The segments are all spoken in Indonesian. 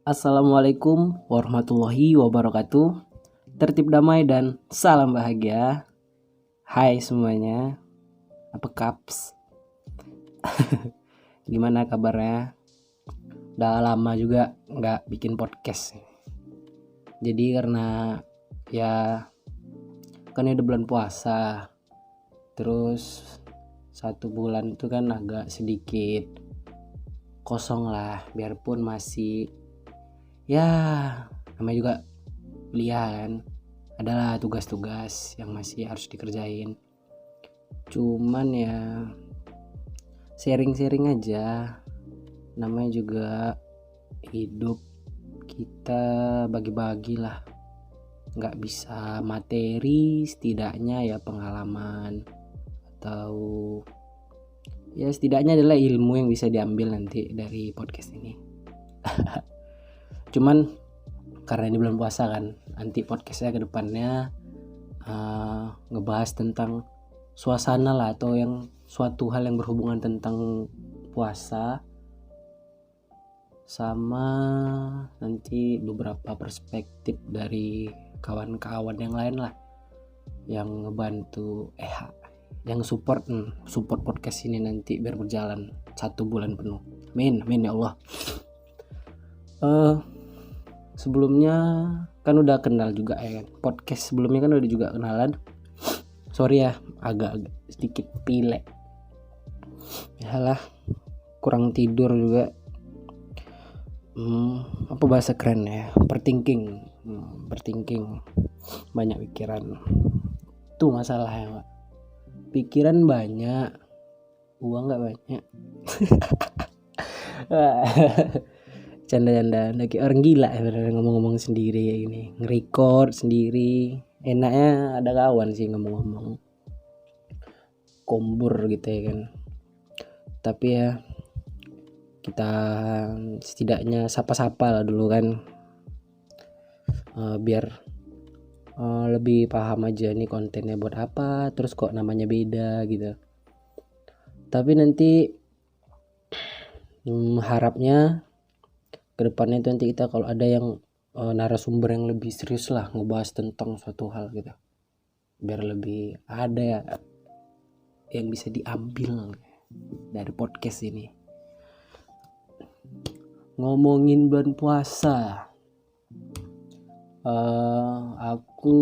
Assalamualaikum warahmatullahi wabarakatuh. Tertib damai dan salam bahagia. Hai semuanya, apa kaps? Gimana kabarnya? Udah lama juga nggak bikin podcast. Jadi karena ya kan ini udah bulan puasa. Terus 1 bulan itu kan agak sedikit kosong lah, biarpun masih ya namanya juga kuliah kan, adalah tugas-tugas yang masih harus dikerjain. Cuman ya sharing-sharing aja, namanya juga hidup, kita bagi-bagi lah. Nggak bisa materi, setidaknya ya pengalaman, atau ya setidaknya adalah ilmu yang bisa diambil nanti dari podcast ini. Cuman karena ini bulan puasa kan, nanti podcastnya ke depannya ngebahas tentang suasana lah, atau yang suatu hal yang berhubungan tentang puasa, sama nanti beberapa perspektif dari kawan-kawan yang lain lah yang ngebantu yang support podcast ini nanti biar berjalan 1 bulan penuh. Amin ya Allah. Sebelumnya kan udah kenal juga ya kan, podcast sebelumnya kan udah juga kenalan. Sorry ya, agak sedikit pilek. Yalah, kurang tidur juga. Apa bahasa keren ya? Berthinking, banyak pikiran. Itu masalahnya, Pak. Pikiran banyak, uang nggak banyak. Canda-canda, kayak orang gila ya, ngomong-ngomong sendiri ya ini, nge-record sendiri. Enaknya ada kawan sih ngomong-ngomong, kombur gitu ya kan. Tapi ya kita setidaknya sapa-sapa lah dulu kan, biar lebih paham aja nih kontennya buat apa, terus kok namanya beda gitu. Tapi nanti harapnya kedepannya itu nanti kita kalau ada yang narasumber yang lebih serius lah ngebahas tentang suatu hal gitu, biar lebih ada ya yang bisa diambil dari podcast ini. Ngomongin bulan puasa, aku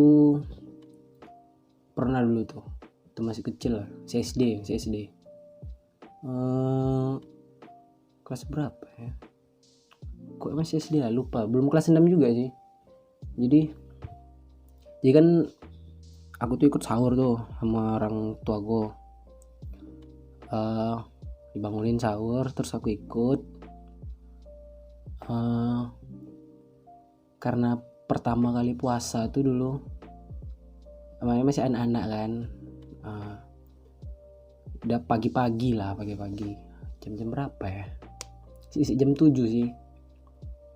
pernah dulu tuh, itu masih kecil lah, CSD kelas berapa ya, kok masih SD lah, lupa, belum kelas 6 juga sih. Jadi kan aku tuh ikut sahur tuh sama orang tua gue, dibangunin sahur, terus aku ikut. Karena pertama kali puasa tuh dulu namanya masih anak-anak kan, udah pagi-pagi jam berapa ya, jam 7 sih.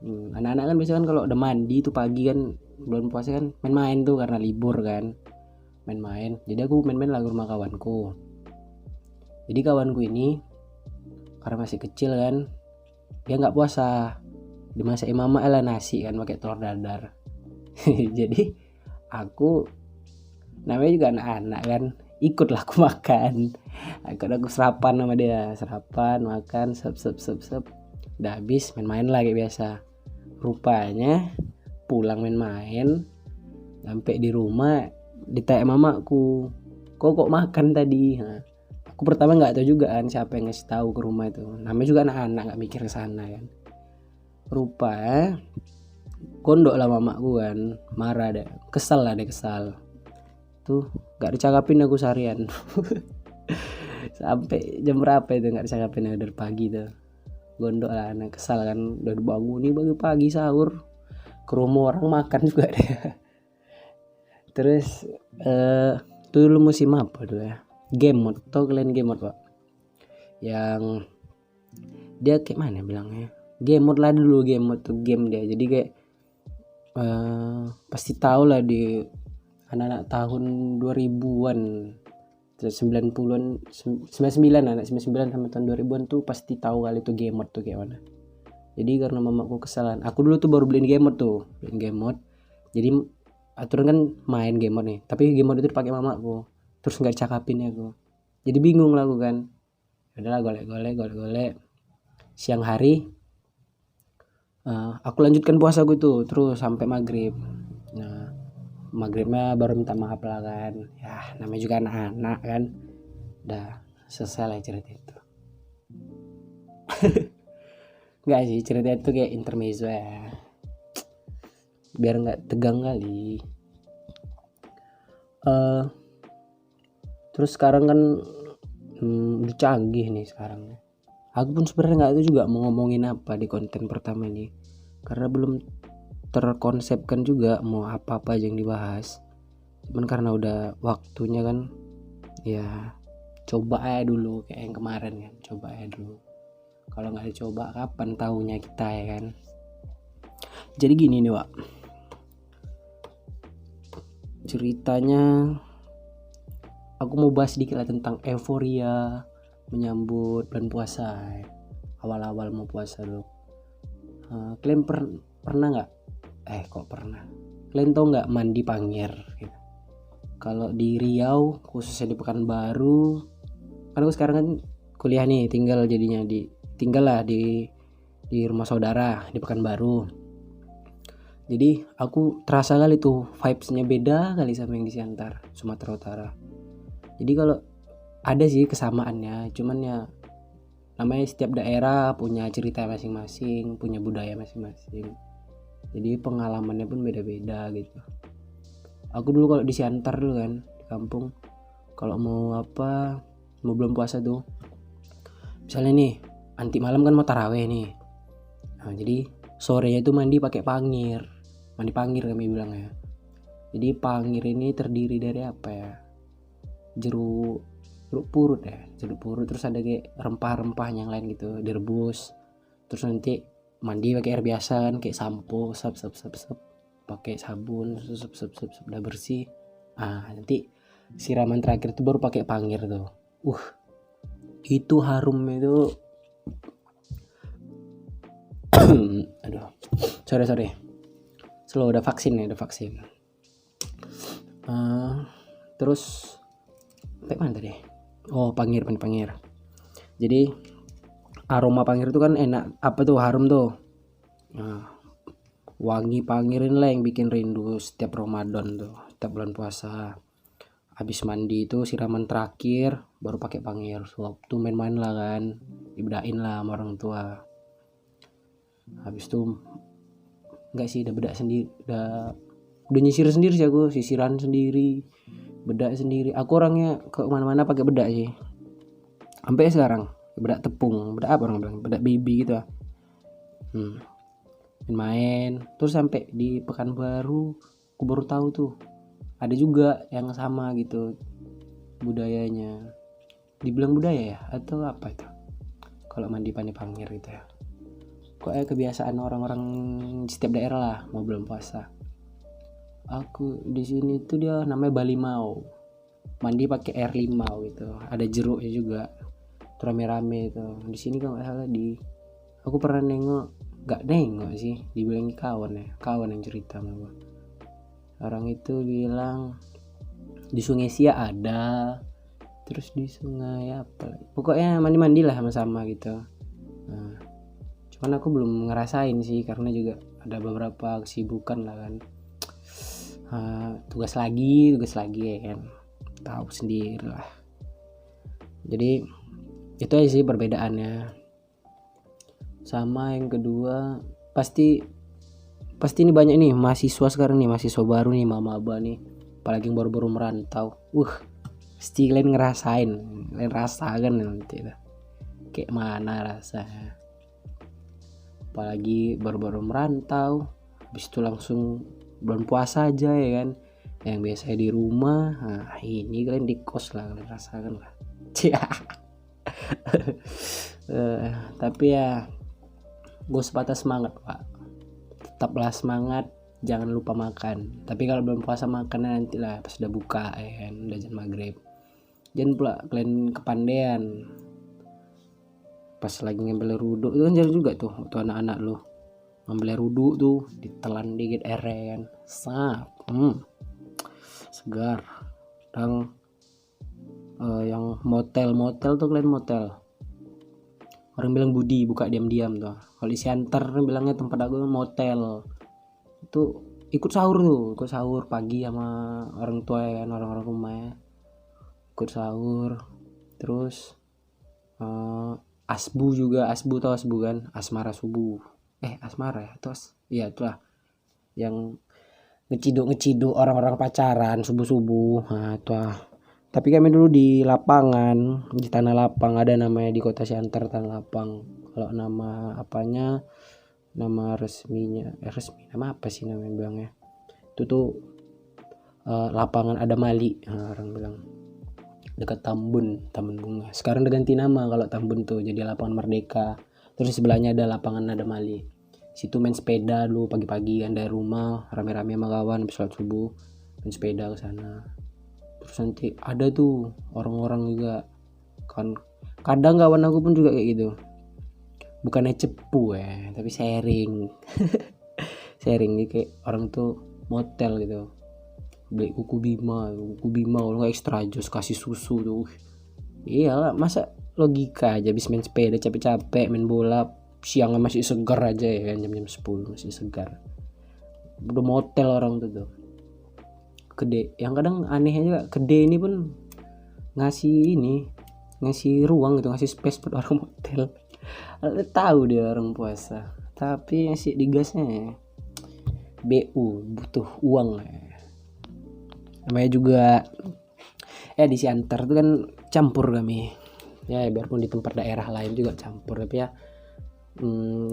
Anak-anak kan biasanya kan kalau udah mandi tuh pagi kan, bulan puasa kan main-main tuh karena libur kan, main-main. Jadi aku main-main lah ke rumah kawanku. Jadi kawanku ini karena masih kecil kan, dia nggak puasa, dimasakin mama lah nasi kan pakai telur dadar. Jadi aku namanya juga anak-anak kan, ikutlah aku makan. Aku sarapan sama dia, makan, sep. Udah habis main-main lagi biasa. Rupanya pulang main-main, sampai di rumah ditanya mamaku, kok makan tadi? Aku pertama nggak tahu juga kan siapa yang ngasih tahu ke rumah itu. Namanya juga anak-anak, nggak mikir ke sana kan. Rupanya kondok lah mamaku kan, marah deh, kesal tuh, nggak dicakapin aku seharian. Sampai jam berapa itu nggak dicakapin dari pagi tuh, gondok lah, anak kesal kan, udah dibangun nih pagi sahur, ke rumah orang makan juga deh. Terus itu dulu musim apa dulu ya, game mode, tau kalian game mode pak, yang dia kayak mana bilangnya, game mode lah dulu, game mode tuh game dia. Jadi kayak pasti tahu lah di anak-anak tahun 2000-an, 90-an, 99 anak 99 sama tahun 2000-an tuh pasti tahu kali itu game mode tuh kayak mana. Jadi karena mamaku kesalahan, aku dulu tuh baru beliin game mode. Jadi aturan kan main game mode nih, tapi game mode itu dipakai mamaku, terus nggak cakapin aku. Jadi bingung lah aku kan. Udahlah golek. Siang hari aku lanjutkan puasa gue tuh terus sampai maghrib. Nah maghribnya baru minta maaf lah kan, ya namanya juga anak-anak kan. Udah selesai lah cerita itu. Enggak sih, cerita itu kayak intermezzo ya, biar nggak tegang kali. Terus sekarang kan udah canggih nih sekarang. Aku pun sebenarnya nggak tahu juga mau ngomongin apa di konten pertama ini, karena belum terkonsepkan juga mau apa-apa aja yang dibahas. Cuman karena udah waktunya kan, ya coba aja dulu kayak yang kemarin kan, coba aja dulu. Kalau nggak dicoba kapan taunya kita ya kan. Jadi gini nih Wak, ceritanya aku mau bahas sedikit lah tentang euforia menyambut bulan puasa ya. Awal-awal mau puasa dulu. Kalian pernah nggak? Kalian tahu nggak mandi pangir? Gitu. Kalau di Riau, khususnya di Pekanbaru, kan aku sekarang kan kuliah nih, tinggal di rumah saudara di Pekanbaru. Jadi aku terasa kali tuh vibes-nya beda kali sama yang di Siantar, Sumatera Utara. Jadi kalau ada sih kesamaannya, cuman ya namanya setiap daerah punya cerita masing-masing, punya budaya masing-masing. Jadi pengalamannya pun beda-beda gitu. Aku dulu kalau di Siantar dulu kan, di kampung, kalau mau belum puasa tuh, misalnya nih nanti malam kan mau taraweh nih. Nah, jadi sorenya tuh mandi pangir kami bilang ya. Jadi pangir ini terdiri dari apa ya? Jeruk purut terus ada kayak rempah-rempah yang lain gitu, direbus, terus nanti mandi pakai air biasa kan, kayak sampo, sap pakai sabun, sap udah bersih. Nanti siraman terakhir tuh baru pakai pangir tuh. Itu harumnya tuh aduh sorry slow, udah vaksin. Terus kayak mana tadi? Pangir. Jadi aroma pangir itu kan enak, harum tuh. Wangi pangirin lah yang bikin rindu setiap Ramadan tuh, setiap bulan puasa. Habis mandi itu siraman terakhir baru pakai pangir. Waktu main-main lah kan, dibedain lah sama orang tua. Habis itu enggak sih, udah bedak sendiri, udah nyisir sendiri sih aku, sisiran sendiri, bedak sendiri. Aku orangnya ke mana-mana pakai bedak sih. Sampai sekarang bedak tepung, bedak apa orang bilang, bedak baby gitu. Main terus sampai di Pekanbaru, aku baru tahu tuh ada juga yang sama gitu budayanya. Dibilang budaya ya atau apa itu? Kalau mandi pangir gitu ya. Kok kebiasaan orang-orang di setiap daerah lah mau bulan puasa. Aku di sini tuh dia namanya Balimau. Mandi pakai air limau gitu. Ada jeruknya juga. Rame-rame itu. Di sini kalau nggak salah aku pernah nggak nengok sih, dibilang kawan yang cerita sama gue. Orang itu bilang di Sungai Sia ada, terus di sungai apa, pokoknya mandi lah sama-sama gitu. Cuman aku belum ngerasain sih karena juga ada beberapa kesibukan lah kan. Tugas lagi ya kan, tahu sendiri lah. Jadi itu aja sih perbedaannya. Sama yang kedua, pasti ini banyak nih mahasiswa sekarang nih, mahasiswa baru nih, maba nih, apalagi yang baru-baru merantau. Pasti kalian rasakan nanti lah kayak mana rasanya. Apalagi baru-baru merantau, habis itu langsung bulan puasa aja ya kan, yang biasanya di rumah, ini kalian di kos lah, kalian rasakan lah. Tapi ya gue sebatas semangat Pak, tetaplah semangat, jangan lupa makan. Tapi kalau belum puasa makannya nanti lah pas udah buka ya kan, udah jam maghrib. Jangan pula kalian kepandean, pas lagi ngambil ruduk itu kan jarang juga tuh waktu anak-anak lo ngambil ruduk tuh ditelan dikit airnya kan sap segar. Dan yang motel tuh kalian motel orang bilang budi buka diam-diam tuh. Kalau di center bilangnya tempat aku motel itu ikut sahur pagi sama orang tua ya kan, orang-orang rumah ya ikut sahur. Terus asbu tau asbu kan, asmara subuh asmara ya terus iya itulah yang ngeciduk orang-orang pacaran subuh nah itu. Tapi kami dulu di lapangan, di tanah lapang, ada namanya di kota Siantar tanah lapang. Kalau nama apanya, nama resminya nama apa sih namanya bilangnya, itu tuh lapangan ada Mali, orang bilang dekat Tambun Bunga. Sekarang udah ganti nama kalau Tambun tuh jadi lapangan Merdeka. Terus sebelahnya ada lapangan ada Mali. Situ main sepeda dulu pagi-pagi kan dari rumah rame-rame sama kawan habis sholat subuh main sepeda ke sana. Terus nanti ada tuh orang-orang juga kan, kadang kawan aku pun juga kayak gitu, bukannya cepu tapi sharing sharing kayak orang tuh motel gitu, beli kuku bima kalau nggak extra jus kasih susu tuh. Iyalah masa logika aja habis main sepeda capek-capek main bola siangnya masih segar aja ya kan, jam 10 masih segar, udah motel orang tuh gede. Yang kadang anehnya juga gede ini pun ngasih ruang gitu, ngasih space buat orang motel. Tahu dia orang puasa tapi ngasih digasnya BU butuh uang namanya juga di Siantar tuh kan campur kami ya, biarpun di tempat daerah lain juga campur tapi ya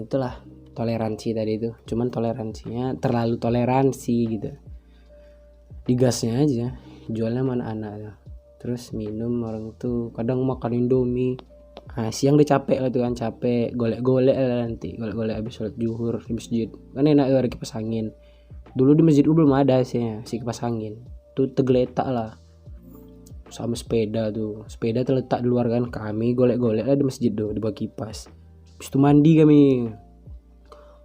itulah toleransi tadi itu, cuman toleransinya terlalu toleransi gitu. Digasnya aja jualnya mana anak. Terus minum orang tuh kadang makan Indomie. Siang udah capek lah tuh kan, capek golek-golek lah nanti golek-golek habis sholat zuhur di masjid kan enak ya ada kipas angin. Dulu di masjid belum ada sih si kipas angin tuh, tegeletak lah sama sepeda terletak di luar kan, kami golek-golek lah di masjid tuh di bawah kipas. Habis itu mandi kami,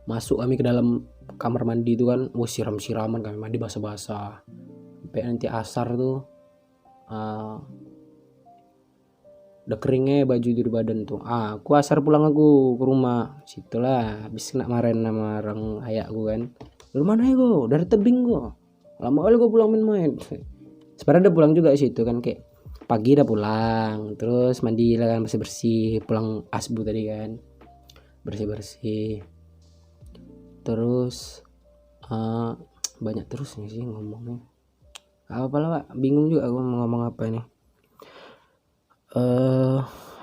masuk kami ke dalam kamar mandi itu kan, siram-siraman kami mandi basah-basah sampai nanti asar tuh udah keringnya baju di badan tuh. Aku asar pulang aku ke rumah situlah habis kena marahin sama orang ayahku kan, lu mana ya go dari tebing go lama kali gue pulang main-main. Sebenarnya udah pulang juga situ kan, kayak pagi udah pulang terus mandi lah kan, bersih pulang asbu tadi kan, bersih terus banyak terus nih sih ngomongnya apalah Pak, bingung juga aku mau ngomong apa ini.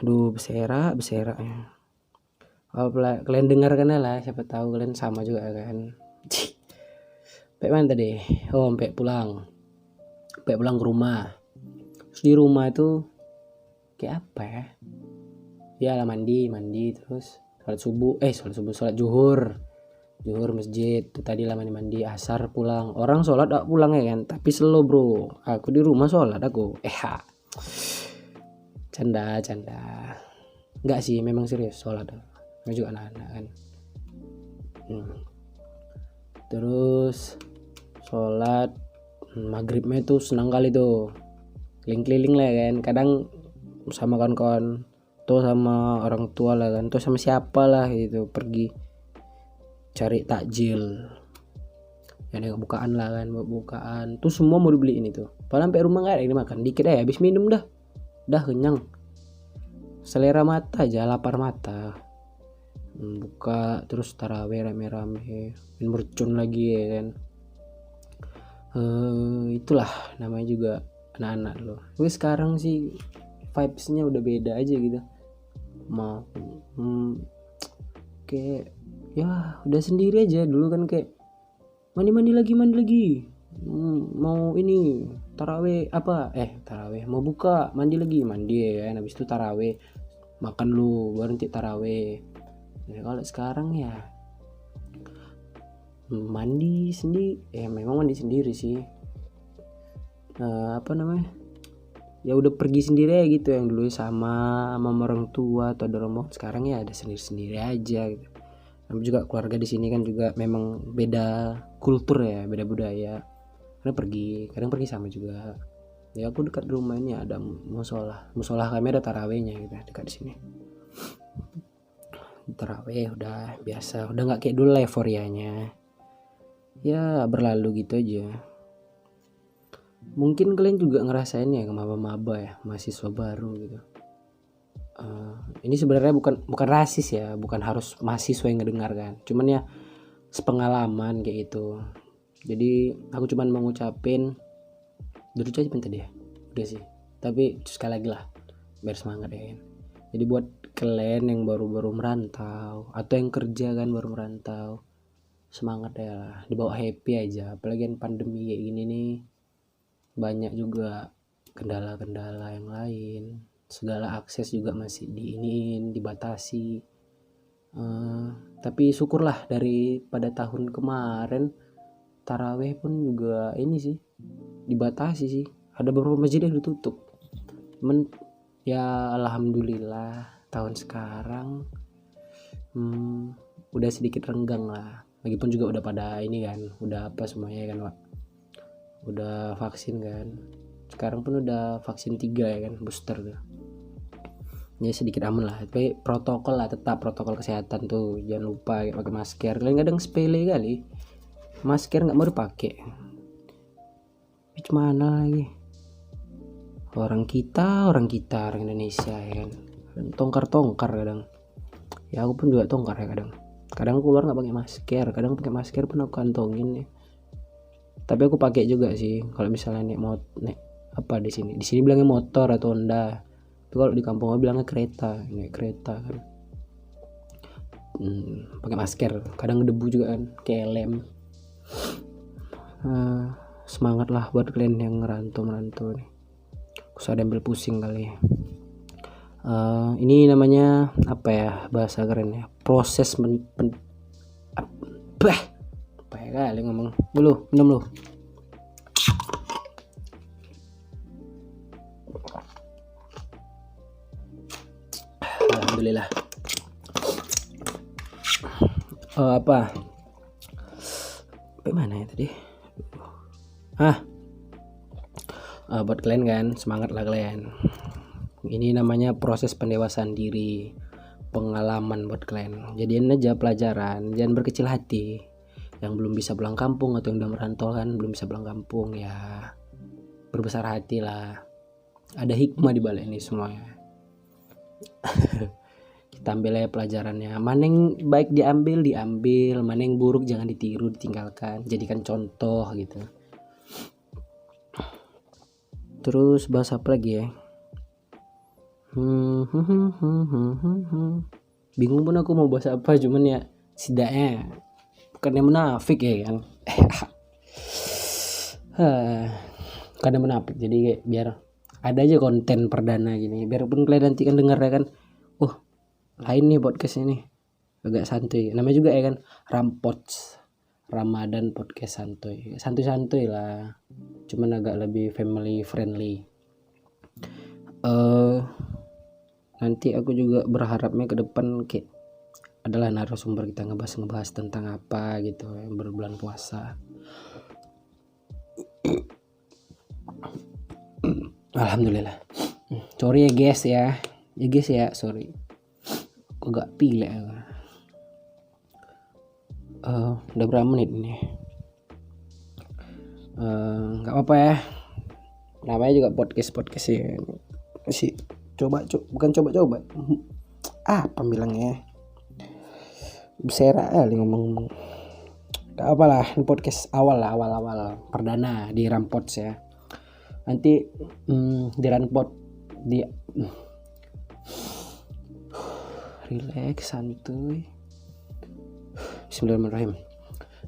Beserak ya. Kalian dengar kan lah, siapa tahu kalian sama juga kan. Sampai mana tadi? Sampai pulang ke rumah. Terus di rumah itu kayak apa ya lah mandi terus sholat zuhur masjid tuh tadi lah, mandi asar pulang. Orang sholat gak pulang ya kan, tapi slow bro, aku di rumah sholat aku canda enggak sih, memang serius sholat juga anak-anak kan. Terus sholat maghribnya tuh senang kali tuh keliling-keliling lah kan, kadang sama kawan-kawan tuh sama orang tua lah kan, tuh sama siapa lah gitu pergi cari takjil yang bukaan tuh semua mau dibeliin itu, padahal sampai rumah nggak ada yang dimakan, dikit aja habis minum dah kenyang, selera mata aja, lapar mata. Buka terus tarawih rame-rame main mercon lagi ya kan. Itulah namanya juga anak-anak loh. Tapi sekarang sih vibesnya udah beda aja gitu, mau kayak ya udah sendiri aja. Dulu kan kayak mandi lagi mau ini tarawih mau buka mandi ya kan, habis itu tarawih makan lu baru nanti tarawih. Nah, kalau sekarang ya mandi sendiri, memang mandi sendiri sih, ya udah pergi sendiri aja gitu, yang dulu sama orang tua atau ada rombongan, sekarang ya ada sendiri-sendiri aja gitu. Dan juga keluarga di sini kan juga memang beda kultur ya, beda budaya. Kadang pergi sama juga. Ya aku dekat rumah ini ada musola kami ada tarawehnya gitu dekat di sini. Taraweh udah biasa, udah nggak kayak dulu euforianya. Ya berlalu gitu aja. Mungkin kalian juga ngerasain ya maba-maba ya, mahasiswa baru gitu. Ini sebenarnya bukan rasis ya, bukan harus mahasiswa yang ngedengar kan. Cuman ya sepengalaman kayak gitu. Jadi aku cuman mau ngucapin dulu aja tadi ya. Udah sih. Tapi sekali lagi lah biar semangat ya kan. Jadi buat kalian yang baru-baru merantau atau yang kerja kan baru merantau, semangat ya lah, dibawa happy aja. Apalagi kan pandemi kayak gini nih, banyak juga kendala-kendala yang lain, segala akses juga masih dibatasi. Tapi syukurlah dari pada tahun kemarin taraweh pun juga ini sih dibatasi sih, ada beberapa masjid yang ditutup. Ya alhamdulillah tahun sekarang udah sedikit renggang lah. Lagipun juga udah pada ini kan, udah apa semuanya kan Pak, udah vaksin kan, sekarang pun udah vaksin 3 ya kan, booster tuh. Ya sedikit aman lah, tapi protokol lah, tetap protokol kesehatan tuh jangan lupa pakai masker. Kalian kadang sepele kali masker nggak mau dipakai, gimana lagi orang kita orang Indonesia ya kan, tongkar kadang. Ya aku pun juga tongkar ya kadang keluar nggak pakai masker, kadang pakai masker pun aku kantongin ya. Tapi aku pakai juga sih kalau misalnya naik apa di sini bilangnya motor atau Honda. Tapi kalau di kampung aku bilangnya naik kereta kan. Pakai masker, kadang debu juga kan, kayak lem. Semangat lah buat kalian yang merantau nih. Usah ambil pusing kali. Ini namanya apa ya bahasa keren ya, proses apa ya kali ngomong dulu, minum lu. Alhamdulillah. Apa mana ya tadi? Buat kalian kan, semangat lah kalian. Ini namanya proses pendewasaan diri, pengalaman buat kalian. Jadiin aja pelajaran, jangan berkecil hati. Yang belum bisa pulang kampung atau yang udah merantau kan belum bisa pulang kampung, ya berbesar hati lah. Ada hikmah di balik ini semuanya. Kita ambil aja pelajarannya. Mana yang baik diambil, mana yang buruk jangan ditiru, ditinggalkan, jadikan contoh gitu. Terus bahas apa lagi ya? Bingung pun aku mau bahas apa, cuman ya setidaknya bukannya munafik ya kan. Kadang munafik, jadi kayak biar ada aja konten perdana gini, biarpun kalian nanti kan denger ya kan, lain nih podcast ini, agak santuy namanya juga ya kan, Rampods Ramadan podcast santuy lah, cuman agak lebih family friendly. Nanti aku juga berharapnya ke depan kayak adalah narasumber kita ngebahas tentang apa gitu yang berbulan puasa. Alhamdulillah. Sorry ya guys ya, sorry. Aku gak pilih. Udah berapa menit ini? Gak apa-apa ya. Namanya juga podcast ya. Masih bukan coba. Apa bilangnya? Bersera kali ngomong. Gak apalah, ini podcast awal perdana di Rampods ya. Nanti di Rampot relax santuy. Bismillahirrahmanirrahim.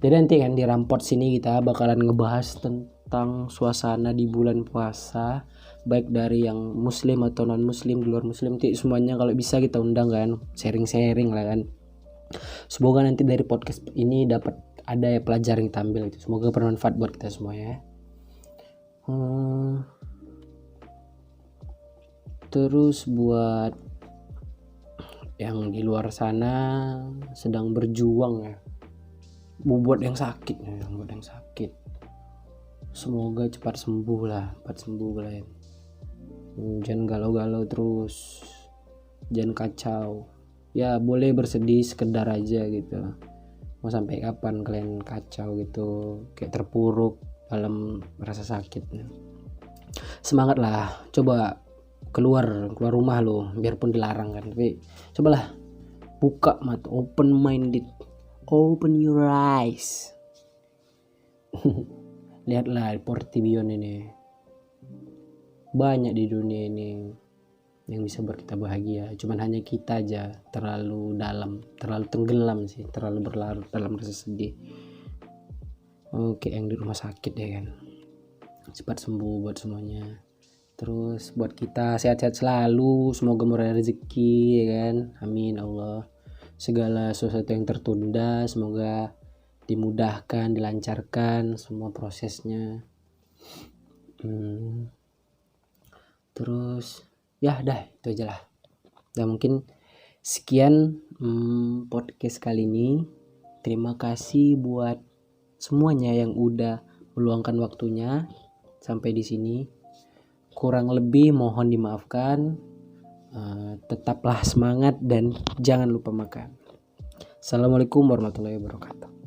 Jadi nanti kan di Rampot sini kita bakalan ngebahas tentang suasana di bulan puasa, baik dari yang muslim atau non muslim, di luar muslim, semuanya kalau bisa kita undang kan, sharing lah kan. Semoga nanti dari podcast ini dapat ada ya pelajaran yang kita ambil itu. Semoga bermanfaat buat kita semua ya. Terus buat yang di luar sana sedang berjuang ya, buat yang sakit ya, buat yang sakit, semoga cepat sembuh kalian. Jangan galau-galau terus, jangan kacau ya, boleh bersedih sekedar aja gitu. Mau sampai kapan kalian kacau gitu, kayak terpuruk dalam rasa sakit. Semangat lah, coba keluar rumah lo, biarpun dilarang kan, tapi cobalah buka mata, open minded, open your eyes. Lihatlah Portibion ini, banyak di dunia ini yang bisa buat kita bahagia, cuman hanya kita aja terlalu dalam, terlalu tenggelam sih, terlalu berlarut dalam rasa sedih. Oke, yang di rumah sakit ya kan, cepat sembuh buat semuanya. Terus buat kita sehat-sehat selalu, semoga murah rezeki ya kan, amin Allah. Segala sesuatu yang tertunda semoga dimudahkan, dilancarkan semua prosesnya. Terus ya dah, itu aja lah. Dan mungkin sekian podcast kali ini. Terima kasih buat semuanya yang udah meluangkan waktunya sampai di sini. Kurang lebih mohon dimaafkan. Tetaplah semangat dan jangan lupa makan. Assalamualaikum warahmatullahi wabarakatuh.